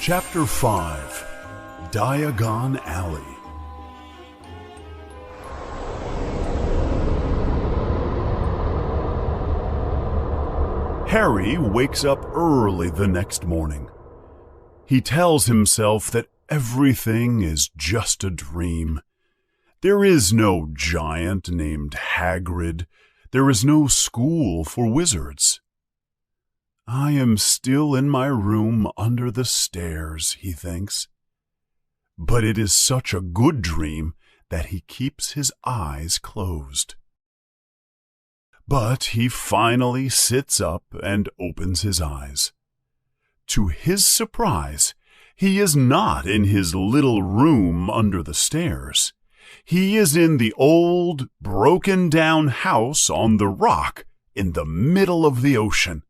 Chapter 5 Diagon Alley. Harry wakes up early the next morning. He tells himself that everything is just a dream. There is no giant named Hagrid. There is no school for wizards. I am still in my room under the stairs, he thinks. But it is such a good dream that he keeps his eyes closed. But he finally sits up and opens his eyes. To his surprise, he is not in his little room under the stairs. He is in the old, broken-down house on the rock in the middle of the ocean.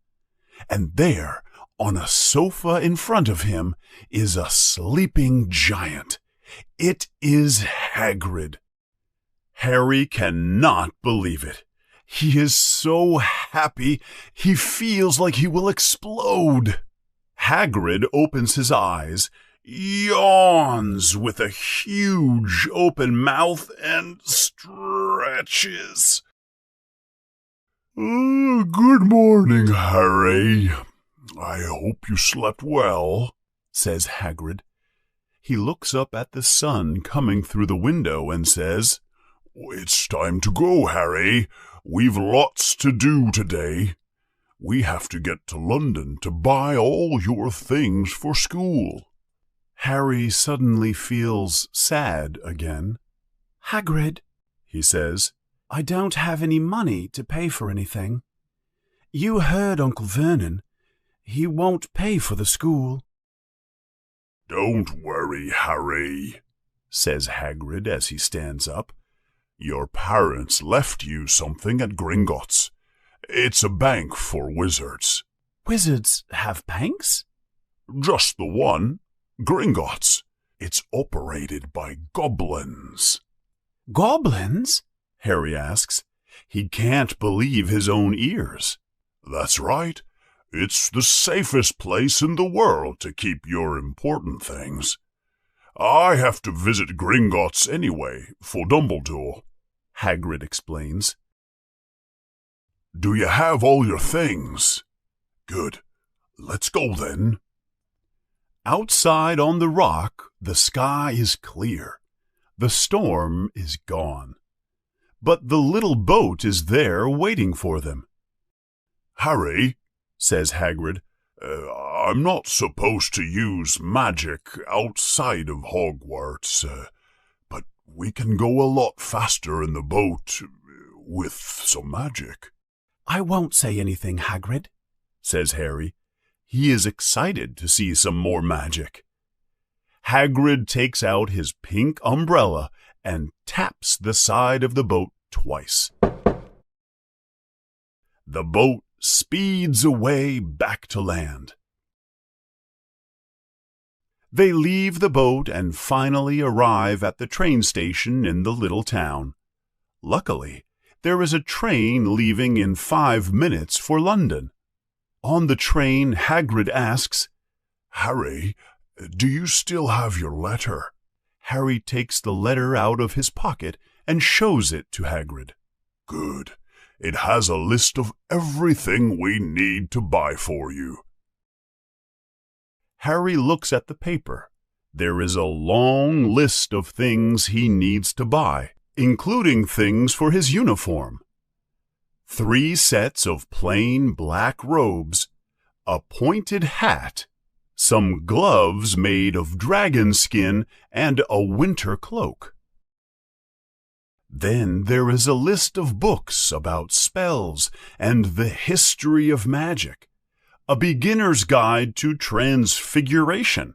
And there, on a sofa in front of him, is a sleeping giant. It is Hagrid. Harry cannot believe it. He is so happy, he feels like he will explode. Hagrid opens his eyes, yawns with a huge open mouth, and stretches. Good morning, Harry. I hope you slept well, says Hagrid. He looks up at the sun coming through the window and says, It's time to go, Harry. We've lots to do today. We have to get to London to buy all your things for school. Harry suddenly feels sad again. Hagrid, he says, I don't have any money to pay for anything. You heard Uncle Vernon. He won't pay for the school. Don't worry, Harry, says Hagrid as he stands up. Your parents left you something at Gringotts. It's a bank for wizards. Wizards have banks? Just the one, Gringotts. It's operated by goblins. Goblins? Harry asks. He can't believe his own ears. That's right. It's the safest place in the world to keep your important things. I have to visit Gringotts anyway, for Dumbledore, Hagrid explains. Do you have all your things? Good. Let's go then. Outside on the rock, the sky is clear. The storm is gone. But the little boat is there waiting for them. Harry, says Hagrid, I'm not supposed to use magic outside of Hogwarts, but we can go a lot faster in the boat with some magic. I won't say anything, Hagrid, says Harry. He is excited to see some more magic. Hagrid takes out his pink umbrella and taps the side of the boat twice. The boat speeds away back to land. They leave the boat and finally arrive at the train station in the little town. Luckily, there is a train leaving in 5 minutes for London. On the train, Hagrid asks, Harry, do you still have your letter? Harry takes the letter out of his pocket and shows it to Hagrid. Good. It has a list of everything we need to buy for you. Harry looks at the paper. There is a long list of things he needs to buy, including things for his uniform. 3 sets of plain black robes, a pointed hat, some gloves made of dragon skin, and a winter cloak. Then there is a list of books about spells and the history of magic, a beginner's guide to transfiguration,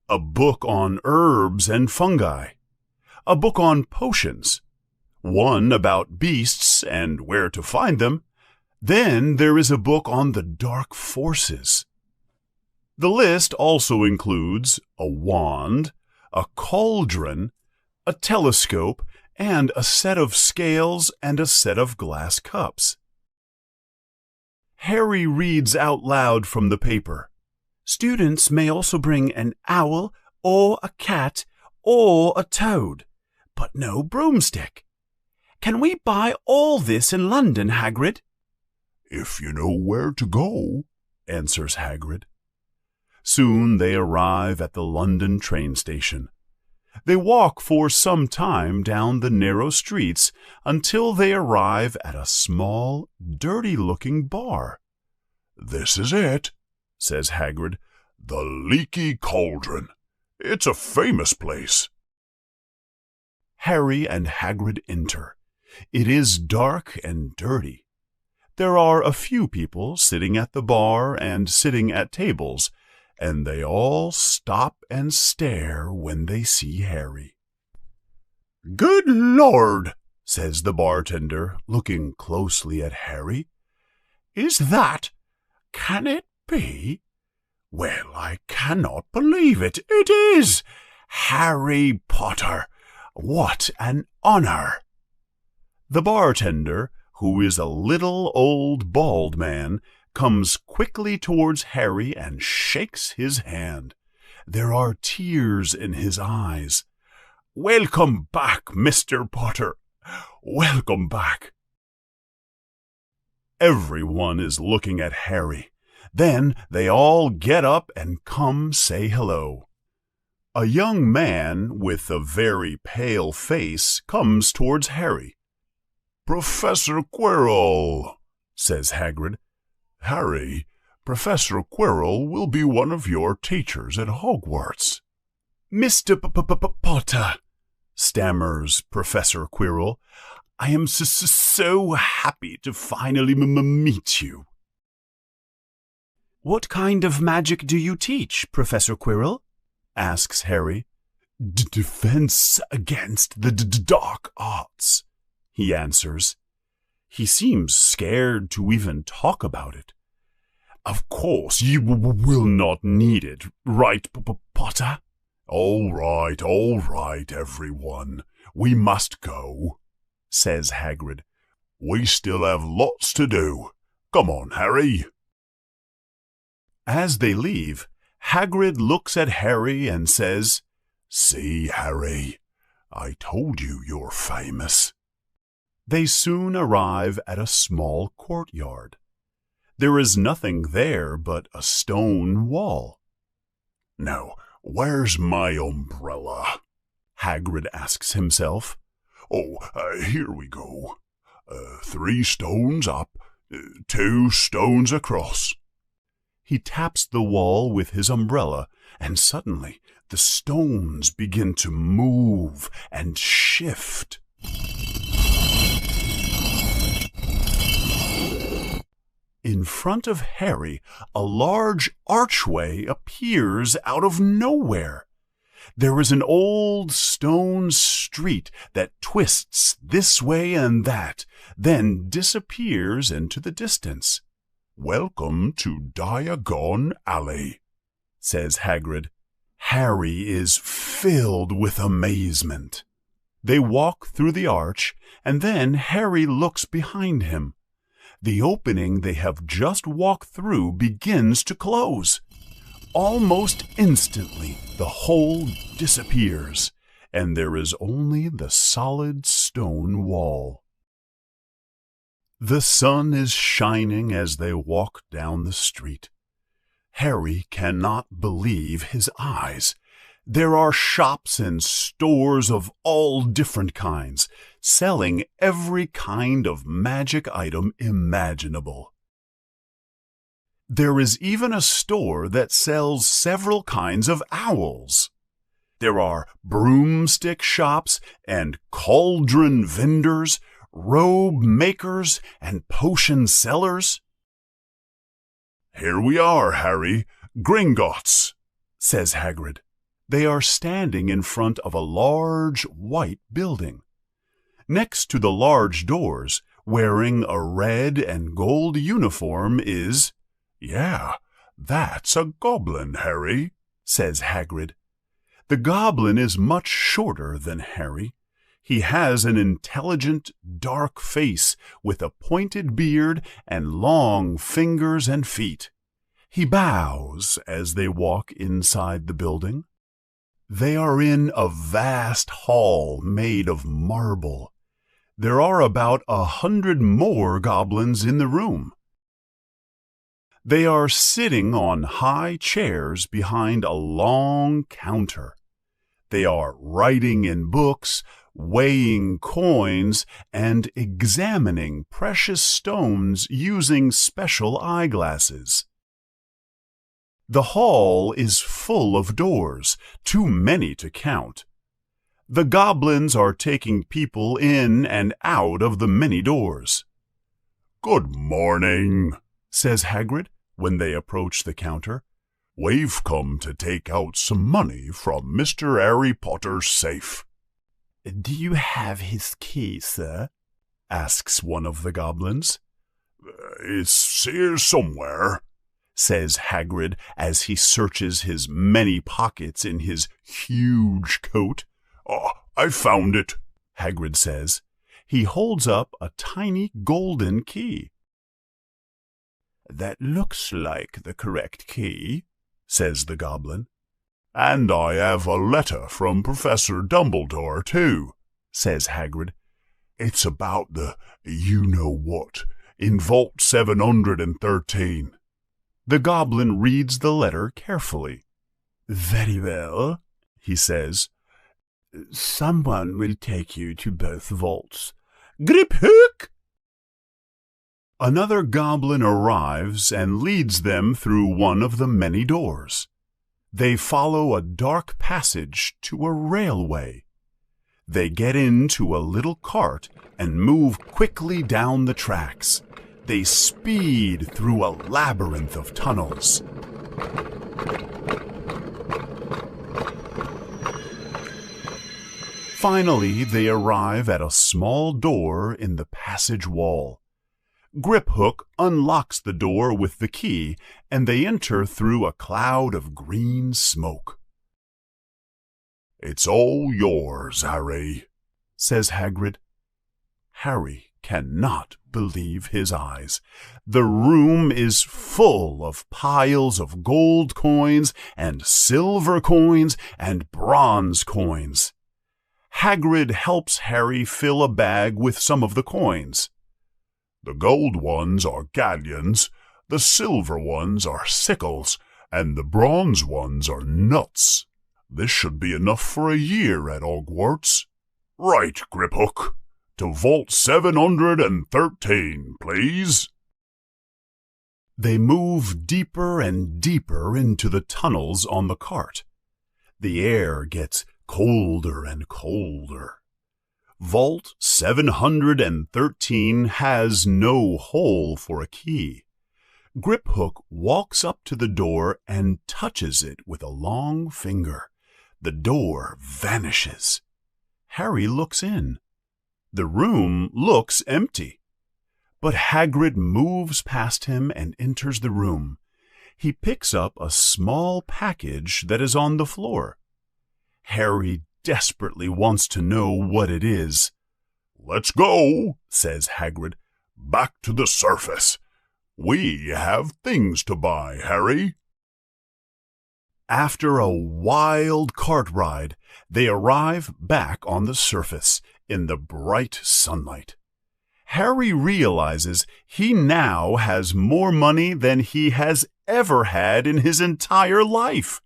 a book on herbs and fungi, a book on potions, one about beasts and where to find them. Then there is a book on the dark forces. The list also includes a wand, a cauldron, a telescope, and a set of scales and a set of glass cups. Harry reads out loud from the paper. Students may also bring an owl or a cat or a toad, but no broomstick. Can we buy all this in London, Hagrid? If you know where to go, answers Hagrid. Soon they arrive at the London train station. They walk for some time down the narrow streets until they arrive at a small, dirty-looking bar. This is it, says Hagrid. The Leaky Cauldron. It's a famous place. Harry and Hagrid enter. It is dark and dirty. There are a few people sitting at the bar and sitting at tables, and they all stop and stare when they see Harry. Good Lord, says the bartender, looking closely at Harry. Is that? Can it be? Well, I cannot believe it. It is! Harry Potter! What an honor! The bartender, who is a little old bald man, comes quickly towards Harry and shakes his hand. There are tears in his eyes. Welcome back, Mr. Potter. Welcome back. Everyone is looking at Harry. Then they all get up and come say hello. A young man with a very pale face comes towards Harry. Professor Quirrell, says Hagrid. Harry, Professor Quirrell will be one of your teachers at Hogwarts. Mr. Potter, stammers Professor Quirrell, I am so happy to finally meet you. What kind of magic do you teach, Professor Quirrell? Asks Harry. Defense against the dark arts, he answers. He seems scared to even talk about it. Of course, you will not need it, right, Potter? All right, everyone. We must go, says Hagrid. We still have lots to do. Come on, Harry. As they leave, Hagrid looks at Harry and says, See, Harry, I told you you're famous. They soon arrive at a small courtyard. There is nothing there but a stone wall. Now, where's my umbrella? Hagrid asks himself. Oh, here we go. 3 stones up, 2 stones across. He taps the wall with his umbrella, and suddenly the stones begin to move and shift. In front of Harry, a large archway appears out of nowhere. There is an old stone street that twists this way and that, then disappears into the distance. Welcome to Diagon Alley, says Hagrid. Harry is filled with amazement. They walk through the arch, and then Harry looks behind him. The opening they have just walked through begins to close. Almost instantly, the hole disappears, and there is only the solid stone wall. The sun is shining as they walk down the street. Harry cannot believe his eyes. There are shops and stores of all different kinds, selling every kind of magic item imaginable. There is even a store that sells several kinds of owls. There are broomstick shops and cauldron vendors, robe makers, and potion sellers. Here we are, Harry. Gringotts, says Hagrid. They are standing in front of a large white building. Next to the large doors, wearing a red and gold uniform is... Yeah, that's a goblin, Harry, says Hagrid. The goblin is much shorter than Harry. He has an intelligent, dark face with a pointed beard and long fingers and feet. He bows as they walk inside the building. They are in a vast hall made of marble. There are about 100 more goblins in the room. They are sitting on high chairs behind a long counter. They are writing in books, weighing coins, and examining precious stones using special eyeglasses. The hall is full of doors, too many to count. The goblins are taking people in and out of the many doors. "Good morning," says Hagrid when they approach the counter. "We've come to take out some money from Mr. Harry Potter's safe." "Do you have his key, sir?" asks one of the goblins. "It's here somewhere," says Hagrid as he searches his many pockets in his huge coat. "I found it," Hagrid says. He holds up a tiny golden key. "That looks like the correct key," says the goblin. "And I have a letter from Professor Dumbledore, too," says Hagrid. "It's about the you-know-what in Vault 713. The goblin reads the letter carefully. "Very well," he says. "Someone will take you to both vaults. Griphook!" Another goblin arrives and leads them through one of the many doors. They follow a dark passage to a railway. They get into a little cart and move quickly down the tracks. They speed through a labyrinth of tunnels. Finally, they arrive at a small door in the passage wall. Griphook unlocks the door with the key, and they enter through a cloud of green smoke. "It's all yours, Harry," says Hagrid. Harry cannot believe his eyes. The room is full of piles of gold coins and silver coins and bronze coins. Hagrid helps Harry fill a bag with some of the coins. "The gold ones are galleons, the silver ones are sickles, and the bronze ones are nuts. This should be enough for a year at Hogwarts. Right, Griphook. To Vault 713, please." They move deeper and deeper into the tunnels on the cart. The air gets colder and colder. Vault 713 has no hole for a key. Griphook walks up to the door and touches it with a long finger. The door vanishes. Harry looks in. The room looks empty. But Hagrid moves past him and enters the room. He picks up a small package that is on the floor. Harry desperately wants to know what it is. "Let's go," says Hagrid. "Back to the surface. We have things to buy, Harry." After a wild cart ride, they arrive back on the surface in the bright sunlight. Harry realizes he now has more money than he has ever had in his entire life.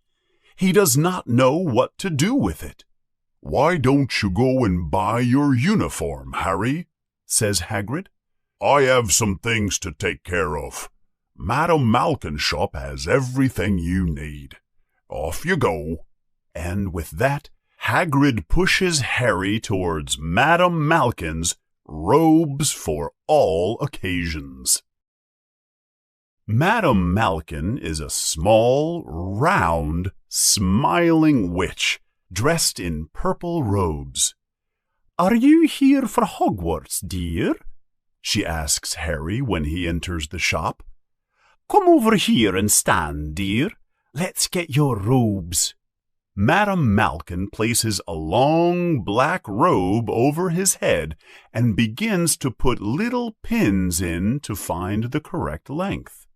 He does not know what to do with it. "Why don't you go and buy your uniform, Harry?" says Hagrid. "I have some things to take care of. Madame Malkin's shop has everything you need. Off you go." And with that, Hagrid pushes Harry towards Madame Malkin's robes for all occasions. Madame Malkin is a small, round, smiling witch dressed in purple robes. "Are you here for Hogwarts, dear?" she asks Harry when he enters the shop. "Come over here and stand, dear. Let's get your robes." Madame Malkin places a long black robe over his head and begins to put little pins in to find the correct length.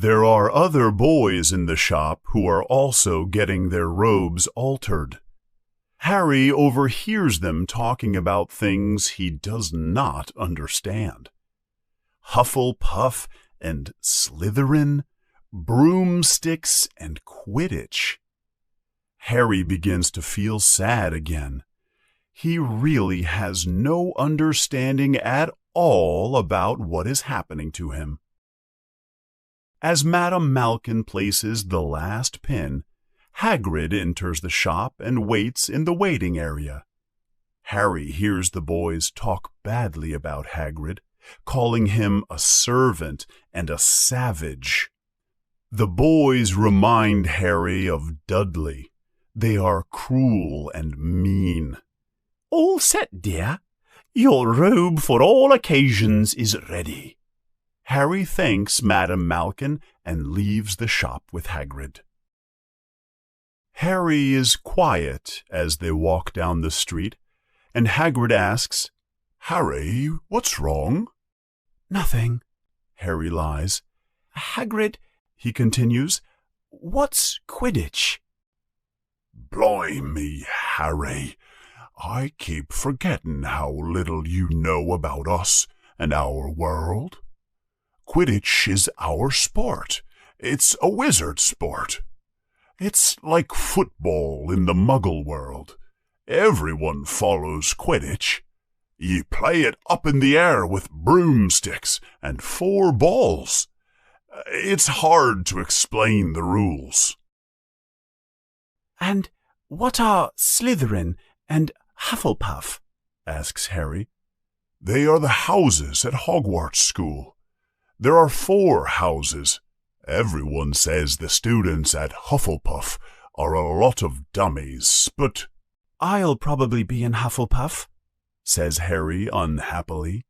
There are other boys in the shop who are also getting their robes altered. Harry overhears them talking about things he does not understand. Hufflepuff and Slytherin, broomsticks and Quidditch. Harry begins to feel sad again. He really has no understanding at all about what is happening to him. As Madame Malkin places the last pin, Hagrid enters the shop and waits in the waiting area. Harry hears the boys talk badly about Hagrid, calling him a servant and a savage. The boys remind Harry of Dudley. They are cruel and mean. "All set, dear. Your robe for all occasions is ready." Harry thanks Madame Malkin and leaves the shop with Hagrid. Harry is quiet as they walk down the street, and Hagrid asks, "Harry, what's wrong?" "Nothing," Harry lies. "Hagrid," he continues, "what's Quidditch?" Blimey, Harry, I keep forgetting how little you know about us and our world. Quidditch is our sport. It's a wizard sport. It's like football in the Muggle world. Everyone follows Quidditch. You play it up in the air with broomsticks and 4 balls. It's hard to explain the rules." "And what are Slytherin and Hufflepuff?" asks Harry. They are the houses at Hogwarts School. There are 4 houses. Everyone says the students at Hufflepuff are a lot of dummies, but "I'll probably be in Hufflepuff," says Harry unhappily.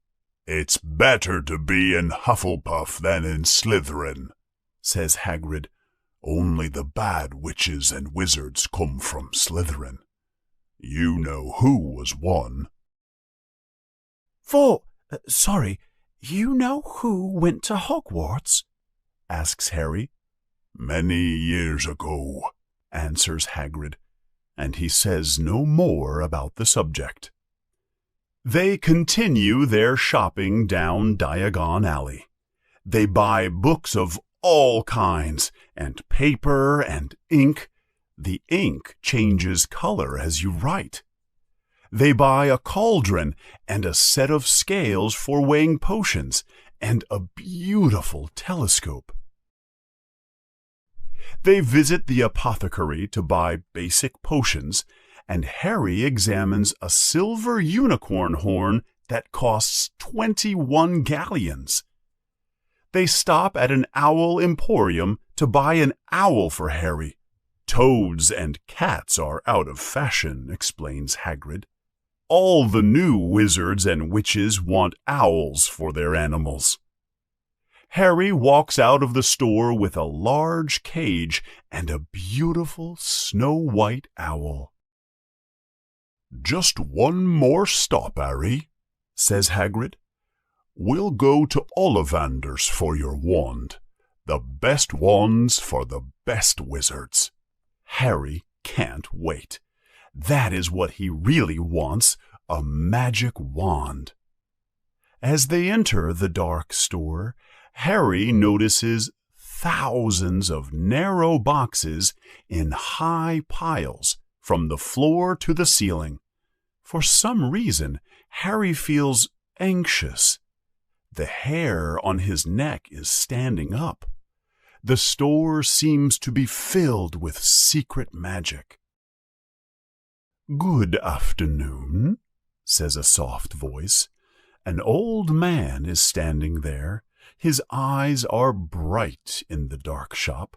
it's better to be in Hufflepuff than in Slytherin, says Hagrid. Only the bad witches and wizards come from Slytherin. You know who was one. Sorry, you know who went to Hogwarts? Asks Harry. Many years ago, answers Hagrid, and he says no more about the subject. They continue their shopping down Diagon Alley. They buy books of all kinds, and paper and ink. The ink changes color as you write. They buy a cauldron and a set of scales for weighing potions, and a beautiful telescope. They visit the apothecary to buy basic potions, and Harry examines a silver unicorn horn that costs 21 galleons. They stop at an owl emporium to buy an owl for Harry. Toads and cats are out of fashion, explains Hagrid. All the new wizards and witches want owls for their animals. Harry walks out of the store with a large cage and a beautiful snow-white owl. Just one more stop, Harry, says Hagrid. We'll go to Ollivander's for your wand. The best wands for the best wizards. Harry can't wait. That is what he really wants, a magic wand. As they enter the dark store, Harry notices thousands of narrow boxes in high piles from the floor to the ceiling. For some reason, Harry feels anxious. The hair on his neck is standing up. The store seems to be filled with secret magic. "Good afternoon," says a soft voice. An old man is standing there. His eyes are bright in the dark shop.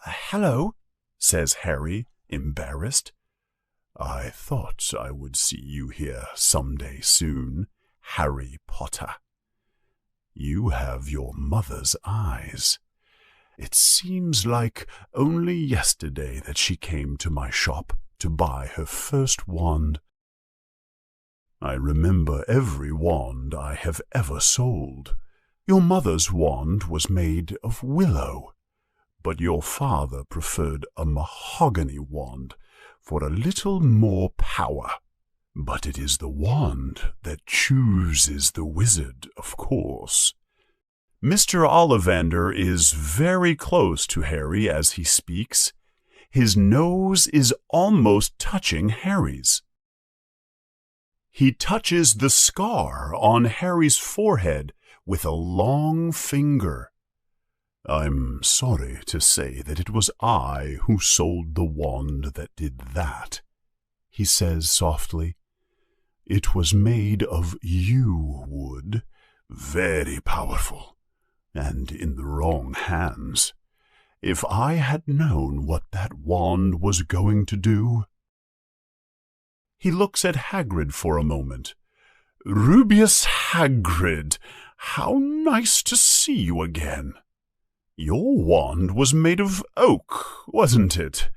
"Hello," says Harry, embarrassed. "I thought I would see you here someday soon, Harry Potter. You have your mother's eyes. It seems like only yesterday that she came to my shop to buy her first wand. I remember every wand I have ever sold. Your mother's wand was made of willow, but your father preferred a mahogany wand for a little more power. But it is the wand that chooses the wizard, of course. Mr. Ollivander is very close to Harry as he speaks. His nose is almost touching Harry's. He touches the scar on Harry's forehead with a long finger. I'm sorry to say that it was I who sold the wand that did that, he says softly. It was made of yew wood, very powerful, and in the wrong hands. If I had known what that wand was going to do. He looks at Hagrid for a moment. Rubeus Hagrid, how nice to see you again. Your wand was made of oak, wasn't it?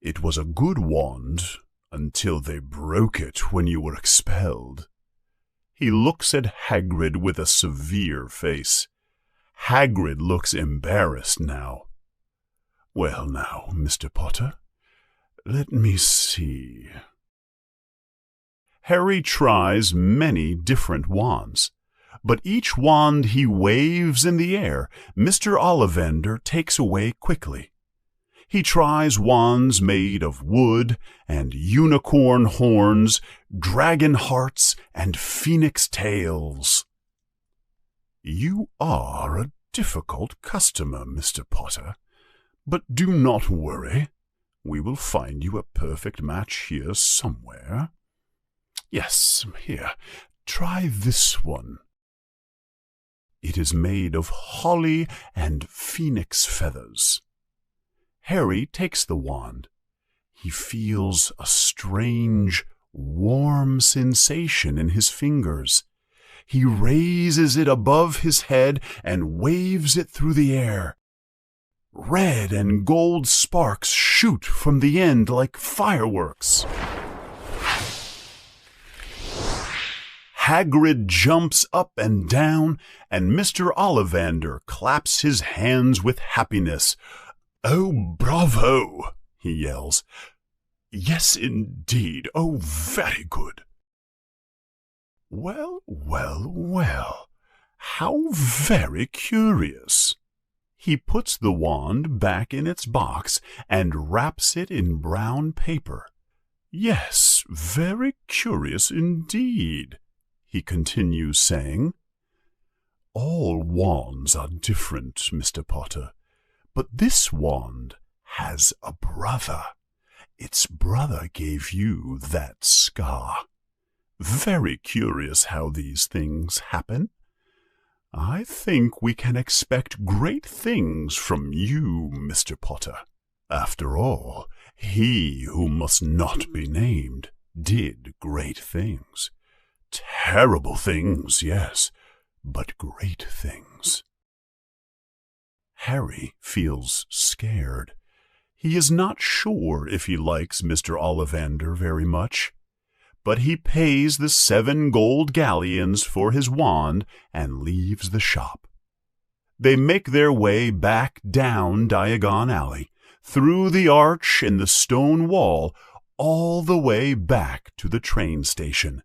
It was a good wand until they broke it when you were expelled. He looks at Hagrid with a severe face. Hagrid looks embarrassed now. Well now, Mr. Potter, let me see. Harry tries many different wands, but each wand he waves in the air, Mr. Ollivander takes away quickly. He tries wands made of wood and unicorn horns, dragon hearts, and phoenix tails. You are a difficult customer, Mr. Potter, but do not worry. We will find you a perfect match here somewhere. Yes, here, try this one. It is made of holly and phoenix feathers. Harry takes the wand. He feels a strange, warm sensation in his fingers. He raises it above his head and waves it through the air. Red and gold sparks shoot from the end like fireworks. Hagrid jumps up and down, and Mr. Ollivander claps his hands with happiness. Oh, bravo! He yells. Yes, indeed. Oh, very good. Well, well, well. How very curious. He puts the wand back in its box and wraps it in brown paper. Yes, very curious indeed, he continues saying. All wands are different, Mr. Potter, but this wand has a brother. Its brother gave you that scar. Very curious how these things happen. I think we can expect great things from you, Mr. Potter. After all, he who must not be named did great things. Terrible things, yes, but great things. Harry feels scared. He is not sure if he likes Mr. Ollivander very much, but he pays the 7 gold galleons for his wand and leaves the shop. They make their way back down Diagon Alley, through the arch in the stone wall, all the way back to the train station.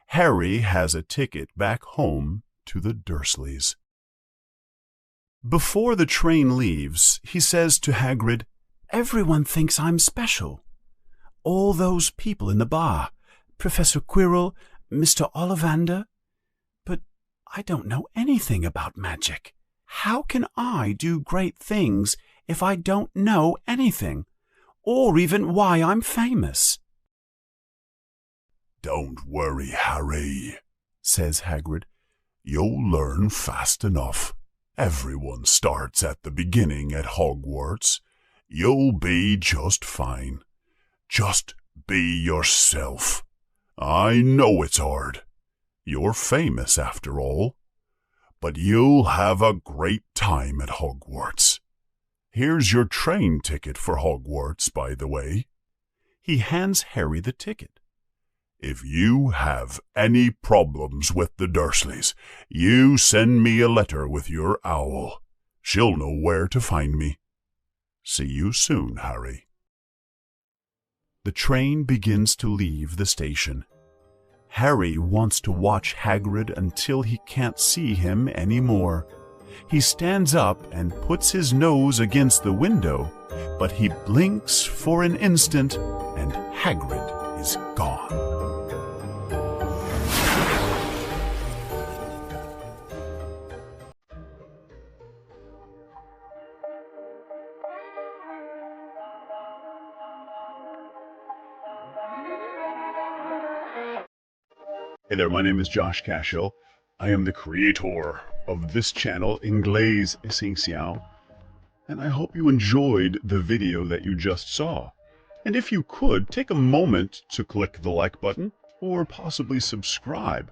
Harry has a ticket back home to the Dursleys. Before the train leaves, he says to Hagrid, "Everyone thinks I'm special. All those people in the bar, Professor Quirrell, Mr. Ollivander. But I don't know anything about magic. How can I do great things if I don't know anything, or even why I'm famous?" Don't worry, Harry, says Hagrid. You'll learn fast enough. Everyone starts at the beginning at Hogwarts. You'll be just fine. Just be yourself. I know it's hard. You're famous after all. But you'll have a great time at Hogwarts. Here's your train ticket for Hogwarts, by the way. He hands Harry the ticket. If you have any problems with the Dursleys, you send me a letter with your owl. She'll know where to find me. See you soon, Harry. The train begins to leave the station. Harry wants to watch Hagrid until he can't see him anymore. He stands up and puts his nose against the window, but he blinks for an instant and Hagrid is gone. Hey there, my name is Josh Cashel. I am the creator of this channel, Inglés Essencial, and I hope you enjoyed the video that you just saw. And if you could, take a moment to click the like button or possibly subscribe.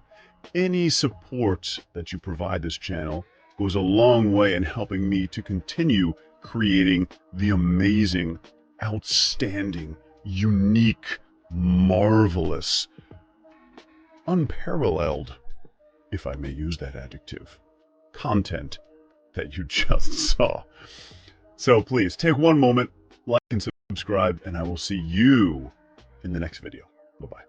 Any support that you provide this channel goes a long way in helping me to continue creating the amazing, outstanding, unique, marvelous, unparalleled, if I may use that adjective, content that you just saw. So please take one moment, like and subscribe, and I will see you in the next video. Bye-bye.